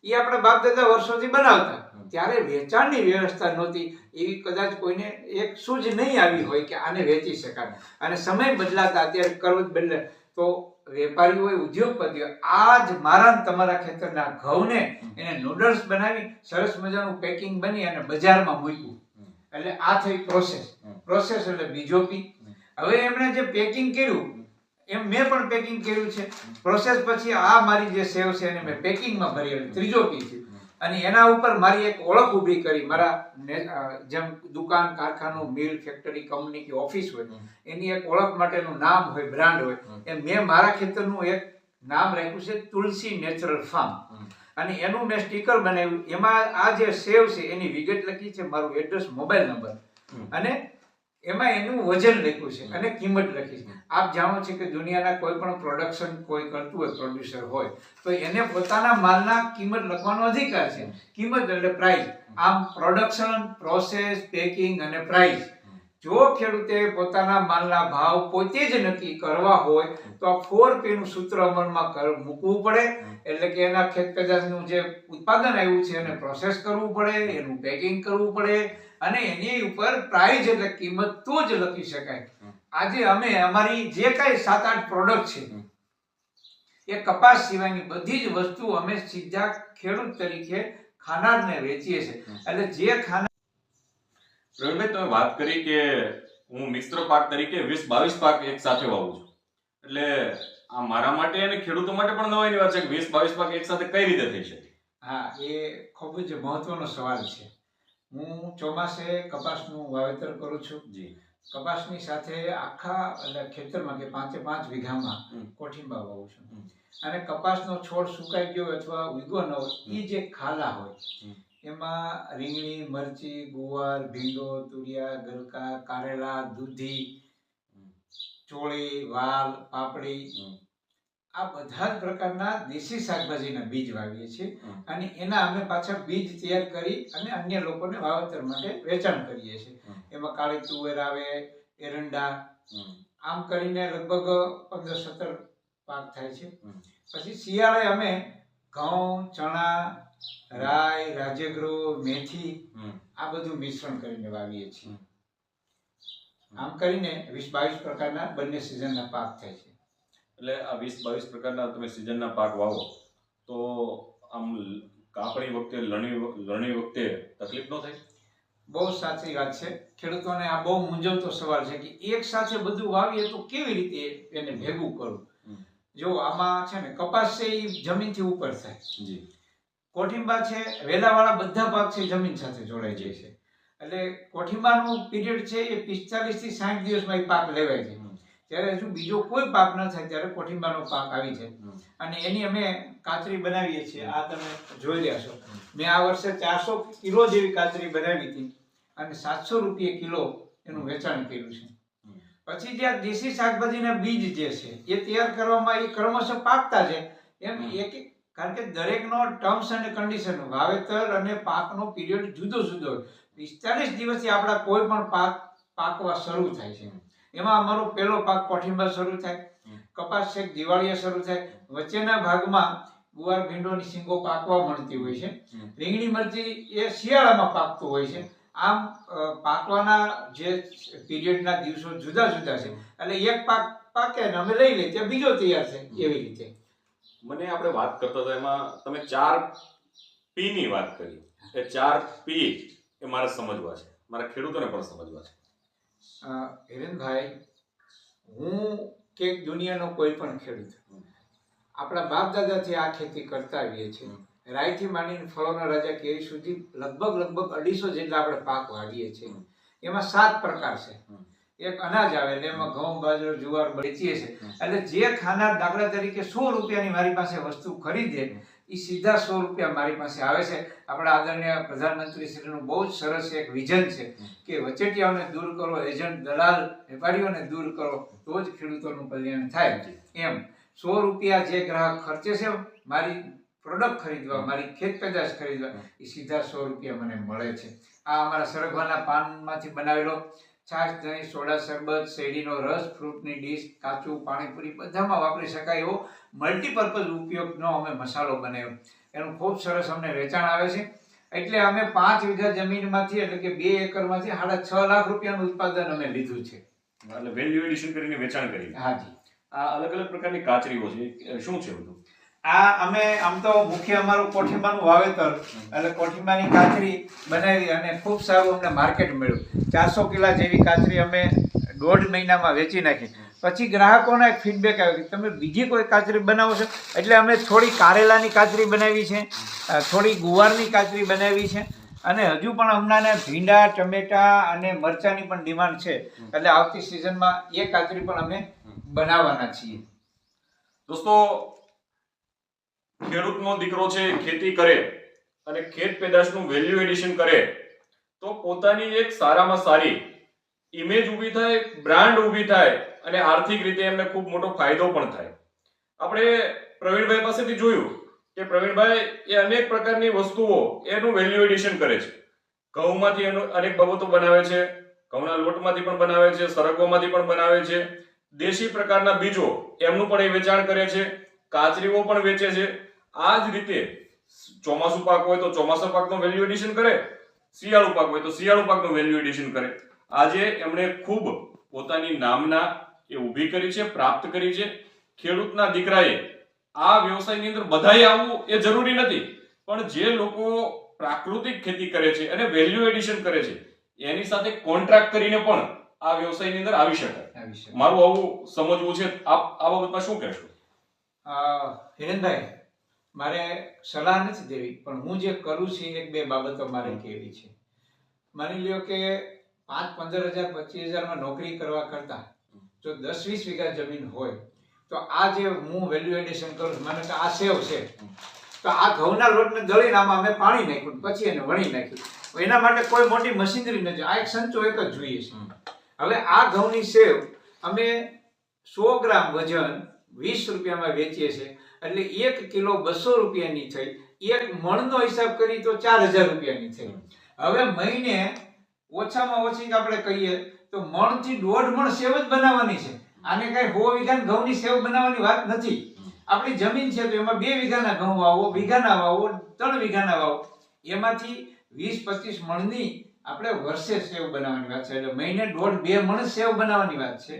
B: એ આપણે બાપ દાદા વર્ષોથી બનાવતા. ત્યારે વેચાણની વ્યવસ્થા નહોતી, એવી કદાચ કોઈને એક સૂઝ નહીં આવી હોય કે આને વેચી શકાય. અને સમય બદલાતા, અત્યારે કરવત બદલે તો વેપારી હોય, ઉદ્યોગપતિ હોય, આ જ મારા ને તમારા ખેતરના ઘઉંને એને નૂડલ્સ બનાવી સરસ મજાનું પેકિંગ બની અને બજારમાં મૂક્યું. એટલે આ થઈ પ્રોસેસ એટલે બીજો પી. હવે એમણે જે પેકિંગ કર્યું એમ મેં પણ પેકિંગ કર્યું છે. પ્રોસેસ પછી આ મારી જે સેવ છે એને મેં પેકિંગમાં ભરી, ત્રીજો પી થયું. અને એના ઉપર મારી એક ઓળખ ઊભી કરી. મારા જેમ દુકાન, કારખાનું, મિલ, ફેક્ટરી, કંપની કે ઓફિસ હોય એની એક ઓળખ માટેનું નામ હોય, બ્રાન્ડ હોય, એમ મેં મારા ખેતરનું એક નામ રાખ્યું છે તુલસી નેચરલ ફાર્મ. અને એનું મેં સ્ટીકર બનાવ્યું. એમાં આ જે સેવ છે એની વિગત લખી છે, મારું એડ્રેસ, મોબાઈલ નંબર, અને એમાં એનું વજન લખ્યું છે અને કિંમત લખી છે. આપ જાણો છો કે દુનિયાના કોઈ પણ પ્રોડક્શન કોઈ કરતું હોય, પ્રોડ્યુસર હોય, તો એને પોતાના માલના કિંમત લખવાનો અધિકાર છે. કિંમત એટલે પ્રાઇસ. આમ પ્રોડક્શન, પ્રોસેસ, પેકિંગ અને પ્રાઇસ. જો ખેડૂતે પોતાના માલના ભાવ પોતે જ નક્કી કરવા હોય તો આ 4P નું સૂત્ર અમલમાં મૂકવું પડે. એટલે કે એના ખેત પેદાશનું જે ઉત્પાદન આવ્યું છે એને પ્રોસેસ કરવું પડે, એનું પેકિંગ કરવું પડે, અને એની ઉપર પ્રાઇસ એટલે કિંમત તો જ લખી શકાય. આજે અમે અમારી જે કઈ 7-8 પ્રોડક્ટ છે એ કપાસ સિવાયની બધી જ વસ્તુ અમે સીધા ખેડૂત તરીકે ખાનારને વેચીએ છીએ. એટલે જે ખાનાર
A: પ્રવીણભાઈ, તમે વાત કરી કે હું મિશ્ર પાક તરીકે 20-22 પાક એક સાથે વાવું છું, એટલે આ મારા માટે અને ખેડૂતો માટે પણ નવાઈની વાત છે કે 20-22 પાક એક સાથે કઈ રીતે થઈ શકે?
B: હા, એ ખૂબ જ મહત્વનો સવાલ છે. હું ચોમાસે કપાસનું વાવેતર કરું છું. કપાસની સાથે આખા એટલે ખેતરમાં કે 5 વીઘામાં કોઠીંબા વાવું છું. અને કપાસનો છોડ સુકાઈ ગયો અથવા ઉગ્યો ન હોય એ જે ખાલા હોય એમાં રીંગણી, મરચી, ગુવાર, ભીંડો, તુરિયા, ગલકા, કારેલા, દૂધી, ચોળી, વાલ, પાપડી, આ બધા જ પ્રકારના દેશી શાકભાજીના બીજ વાવીએ છીએ. અને એના અમે પાછા બીજ તૈયાર કરી અને અન્ય લોકોને વાવેતર માટે વેચાણ કરીએ છીએ. એમાં કાળી તુવેર આવે, એરંડા, આમ કરીને લગભગ 15-17 પાક થાય છે. પછી શિયાળે અમે ઘઉં, ચણા, રાઈ, રાજગરો, મેથી આ બધું મિશ્રણ કરીને વાવીએ છીએ. આમ કરીને 20-22 પ્રકારના બંને સિઝનના પાક થાય છે.
A: એટલે આ 20-22 પ્રકારના તમે સિઝનના પાક વાવો તો આમ કાપણી વખતે, લણણી વખતે તકલીફ ન થાય?
B: બહુ સાચી વાત છે. ખેડૂતોને આ બહુ મૂંઝવતો સવાલ છે કે એક સાથે બધું વાવીએ તો કેવી રીતે એને ભેગું કરવું. જો આમાં છે ને કપાસ છે એ જમીનથી ઉપર થાય, કોઠીંબા છે, વેલાવાળા બધા પાક છે જમીન સાથે જોડાઈ જાય છે. એટલે કોઠીંબાનું પીરિયડ છે એ 45 થી 60 દિવસમાં એ પાક લેવાય છે. જ્યારે હજુ બીજો કોઈ પાક ન થાય ત્યારે કોઠીંબાનો પાક આવી જાય. અને એની અમે કાચરી બનાવીએ છીએ. આ તમે જોઈ રહ્યા છો. મેં આ વર્ષે 400 કિલો જેવી કાચરી બનાવી હતી અને 700 રૂપિયા કિલો એનું વેચાણ કર્યું છે. પછી જે દેશી શાકભાજીના બીજ જે છે એ તૈયાર કરવામાં એ ક્રમશઃ પાકતા છે. એમ કારણ કે દરેકનો ટર્મ્સ અને કન્ડિશન, વાવેતર અને પાકનો પીરિયડ જુદો જુદો હોય. 45 દિવસથી આપણા કોઈ પણ પાક પાકવા શરૂ થાય છે. એમાં અમારો પહેલો પાક કોઠીંબા શરૂ થાય, કપાસ છેક દિવાળીએ શરૂ થાય, વચ્ચેના ભાગમાં ગુવાર, ભીંડોની સિંગો પાકવા મળતી હોય છે. રીંગણી, મરચી એ શિયાળામાં પાકતું હોય છે. આમ પાકવાના જે પીરિયડના દિવસો જુદા જુદા છે. એટલે એક પાક પાકે ને અમે લઈ લઈએ ત્યાં બીજો તૈયાર થાય. એવી રીતે
A: મને આપણે વાત કરતા હતા એમાં તમે 4P ની વાત કરી. એ 4P એ મારે સમજવા છે, મારા ખેડૂતોને પણ સમજવા છે.
B: હિરેનભાઈ, હું કે દુનિયાનો કોઈ પણ ખેડૂત આપણા બાપ દાદાથી આ ખેતી કરતા આવીએ છીએ. રાઈથી માંડીને ફળોના રાજા કેરી સુધી લગભગ 250 જેટલા આપણે પાક વાવીએ છીએ. એમાં 7 પ્રકાર છે. એક અનાજ આવે એટલે એમાં ઘઉં, બાજરો, જુવાર વેચીએ છીએ. એટલે જે ખાનાર દાખલા તરીકે 100 રૂપિયાની મારી પાસે વસ્તુ ખરીદે એ સીધા 100 રૂપિયા મારી પાસે આવે છે. આપણા આદરણીય પ્રધાનમંત્રી શ્રીનું બહુ જ સરસ એક વિઝન છે કે વચેટિયાઓને દૂર કરો, એજન્ટ, દલાલ, વેપારીઓને દૂર કરો તો જ ખેડૂતોનું કલ્યાણ થાય. એમ 100 રૂપિયા જે ગ્રાહક ખર્ચે છે મારી પ્રોડક્ટ ખરીદવા, મારી ખેત પેદાશ ખરીદવા, એ સીધા 100 રૂપિયા મને મળે છે. આ અમારા સરગવાના પાનમાંથી બનાવેલો છાશ, દહીં, સોડા, શરબત, શેરડીનો રસ, ફ્રૂટની ડીશ, કાચું, પાણીપુરી બધામાં વાપરી શકાય એવો મલ્ટીપર્પઝ ઉપયોગનો અમે મસાલો બનાવ્યો. એનું ખૂબ સરસ અમને વેચાણ આવે છે. એટલે અમે 5 વીઘા જમીનમાંથી એટલે કે 2 એકરમાંથી 6.5 લાખ રૂપિયાનું ઉત્પાદન અમે લીધું છે.
A: એટલે વેલ્યુ એડિશન કરીને વેચાણ કરી.
B: હાજી.
A: આ અલગ અલગ પ્રકારની કાચરીઓ છે શું છે બધું?
B: આ અમે આમ તો મુખ્ય અમારું કોઠીમાનું વાવેતર એટલે કોઠીમાની કાચરી બનાવી અને ખૂબ સારું અમને માર્કેટ મળ્યું. 400 કિલા જેવી કાચરી અમે 1.5 મહિનામાં વેચી નાખી. પછી ગ્રાહકોનો એક ફીડબેક આવ્યો કે તમે બીજી કોઈ કાચરી બનાવો છો, એટલે અમે થોડી કારેલાની કાચરી બનાવી છે, થોડી ગુવારની કાચરી બનાવી છે, અને હજુ પણ હમણાં ભીંડા, ટમેટા અને મરચાની પણ ડિમાન્ડ છે. એટલે આવતી સિઝનમાં એ કાચરી પણ અમે બનાવવાના છીએ.
A: દોસ્તો, ખેડૂતનો દીકરો છે, ખેતી કરે અને ખેત પેદાશનું વેલ્યુ એડિશન કરે તો પોતાની એક સારામાં સારી ઇમેજ ઊભી થાય, બ્રાન્ડ ઊભી થાય અને આર્થિક રીતે એમને ખૂબ મોટો ફાયદો પણ થાય. આપણે પ્રવીણભાઈ પાસેથી જોયું કે પ્રવીણભાઈ એ અનેક પ્રકારની વસ્તુઓ એનું વેલ્યુ એડિશન કરે છે. ઘઉંમાંથી એનું અનેક બાબતો બનાવે છે, ઘઉંના લોટમાંથી પણ બનાવે છે, સરગવામાંથી પણ બનાવે છે, દેશી પ્રકારના બીજો એમનું પણ એ વેચાણ કરે છે, કાચરીઓ પણ વેચે છે. આ જ રીતે ચોમાસુ પાક હોય તો ચોમાસા પાકનું વેલ્યુ એડિશન કરે, શિયાળુ પાક હોય તો શિયાળુ પાકનું વેલ્યુ એડિશન કરે. આજે એમણે ખૂબ પોતાની નામના એ ઊભી કરી છે, પ્રાપ્ત કરી છે. ખેડૂતના દીકરાએ આ વ્યવસાયની અંદર બધાએ આવવું એ જરૂરી નથી, પણ જે લોકો પ્રાકૃતિક ખેતી કરે છે અને વેલ્યુ એડિશન કરે છે એની સાથે કોન્ટ્રાક્ટ કરીને પણ આ વ્યવસાયની અંદર આવી શકાય. મારું આવું સમજવું છે. આપ આ બાબતમાં શું કહેશો?
B: હિરેનભાઈ, મારે સલાહ નથી દેવી, પણ હું જે કરું છું એક બે બાબતો મારે કહેવી છે. માની લ્યો કે 5-15 હજાર 25,000 માં નોકરી કરવા કરતા જો 10-20 વીઘા જમીન હોય તો આ જે હું વેલ્યુ એડિશન કરું છું, મને કે આ સેવ છે, તો આ ઘઉંના લોટને દળીને આમાં અમે પાણી નાખ્યું, પછી એને વણી નાખ્યું. એના માટે કોઈ મોટી મશીનરી નથી, આ એક સંચો એક જ જોઈએ છે. હવે આ ઘઉંની સેવ અમે 100 ગ્રામ વજન 20 રૂપિયામાં વેચીએ છીએ, એટલે 1 કિલો 200 રૂપિયાની થઈ. એક મણનો હિસાબ કરી તો 4,000 રૂપિયાની થઈ. હવે મહિને ઓછામાં ઓછી આપણે કહીએ તો મણથી 1.5 મણ સેવ જ બનાવવાની છે. આને કઈ 100 વીઘા ઘઉંની સેવ બનાવવાની વાત નથી. આપણી જમીન છે તો એમાં 2 વીઘાના ઘઉં વાવો, વીઘાના વાવો, 3 વીઘાના વાવો, એમાંથી 20-25 મણની આપણે વર્ષે સેવ બનાવવાની વાત છે. એટલે મહિને 1.5-2 મણ સેવ બનાવવાની વાત છે.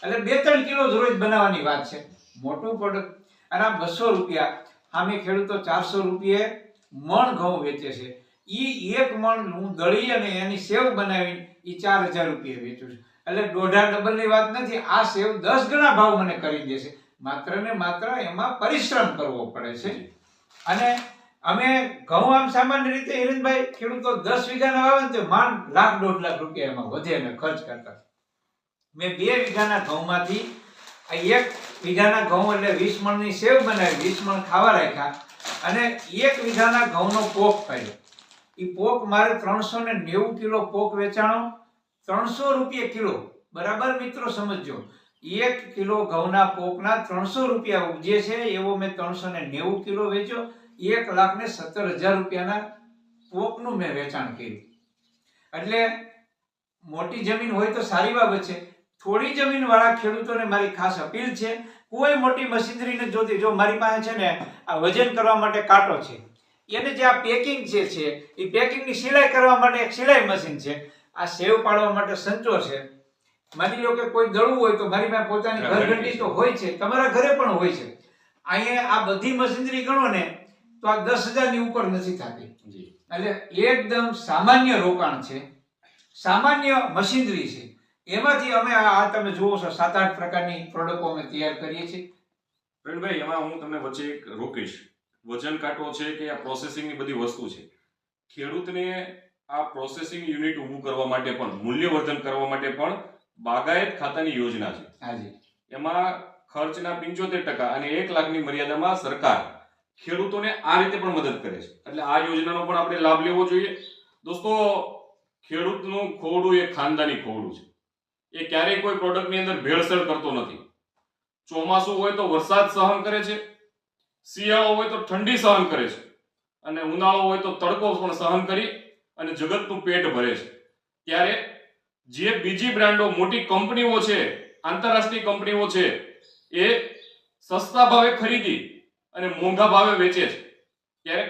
B: એટલે 2-3 કિલો જ રોજ બનાવવાની વાત છે. મોટું પ્રોડક્ટ. અને આ 200 રૂપિયા સામે ખેડૂતો 400 રૂપિયે મણ ઘઉં વેચે છે. ઈ એક મણ હું દળી અને એની સેવ બનાવીને ઈ 4,000 રૂપિયે વેચું છું. એટલે દોઢા ડબલની વાત નથી. આ સેવ 10 ગણા ભાવ મને કરી દેશે. માત્ર ને માત્ર એમાં પરિશ્રમ કરવો પડે છે. અને અમે ઘઉં આમ સામાન્ય રીતે હિરેનભાઈ ખેડૂતો 10 વીઘાના વાવે ને તો માંડ 1,00,000-1.5 લાખ રૂપિયા એમાં વધે અને ખર્ચ કરતા. મેં 2 વીઘાના ઘઉંમાંથી 1 વીઘાના ઘઉં એટલે 20 મણની સેવ બનાવી, 20 મણ ખાવા રાખ્યા, અને 1 વીઘાના ઘઉંનો પોક પાડ્યો. એ પોક મારે 390 કિલો પોક વેચાણો, 300 રૂપિયા કિલો. બરાબર મિત્રો સમજજો, 1 કિલો ઘઉંના પોકના 300 રૂપિયા ઉપજે છે, એવો મેં 390 કિલો વેચ્યો. 1,17,000 રૂપિયાના પોકનું મેં વેચાણ કર્યું. એટલે મોટી જમીન હોય તો સારી બાબત છે. થોડી જમીન વાળા ખેડૂતોને મારી ખાસ અપીલ છે, કોઈ મોટી મશીનરી નથી જોતી. જો મારી પાસે છે ને આ વજન કરવા માટે કાંટો છે, એને જે આ પેકિંગ છે એ પેકિંગની સિલાઈ કરવા માટે એક સિલાઈ મશીન છે, આ સેવ પાડવા માટે સંચો છે. માની લો કે કોઈ દળવું હોય તો મારી પાસે પોતાની ઘરઘંટી તો હોય છે, તમારા ઘરે પણ હોય છે. અહીંયા આ બધી મશીનરી ગણો ને તો આ 10,000 ની ઉપર નથી થતી. એટલે એકદમ સામાન્ય રોકાણ છે, સામાન્ય મશીનરી છે. એમાંથી અમે આ તમે જુઓ છો 7-8 પ્રકારની પ્રોડક્ટો અમે તૈયાર કરીએ છીએ.
A: પ્રવીણભાઈ, એમાં હું તમને વચ્ચે એક રોકીશ. વજન કાંટો છે કે આ પ્રોસેસિંગની બધી વસ્તુ છે, ખેડૂતને આ પ્રોસેસિંગ યુનિટ ઊભું કરવા માટે પણ, મૂલ્યવર્ધન કરવા માટે પણ બાગાયત ખાતાની યોજના છે.
B: હાજી.
A: એમાં ખર્ચના 75% અને 1 લાખની મર્યાદામાં સરકાર ખેડૂતોને આ રીતે પણ મદદ કરે છે. એટલે આ યોજનાનો પણ આપણે લાભ લેવો જોઈએ. દોસ્તો, ખેડૂતનું ખોવડું એ ખાનદાની ખોવડું છે. એ ક્યારેય કોઈ પ્રોડક્ટની અંદર ભેળસેળ કરતો નથી. ચોમાસું હોય તો વરસાદ સહન કરે છે, શિયાળો હોય તો ઠંડી સહન કરે છે, અને ઉનાળો હોય તો તડકો પણ સહન કરી અને જગતનું પેટ ભરે છે. ત્યારે જે બીજી બ્રાન્ડો, મોટી કંપનીઓ છે, આંતરરાષ્ટ્રીય કંપનીઓ છે, એ સસ્તા ભાવે ખરીદી અને મોંઘા ભાવે વેચે છે, ત્યારે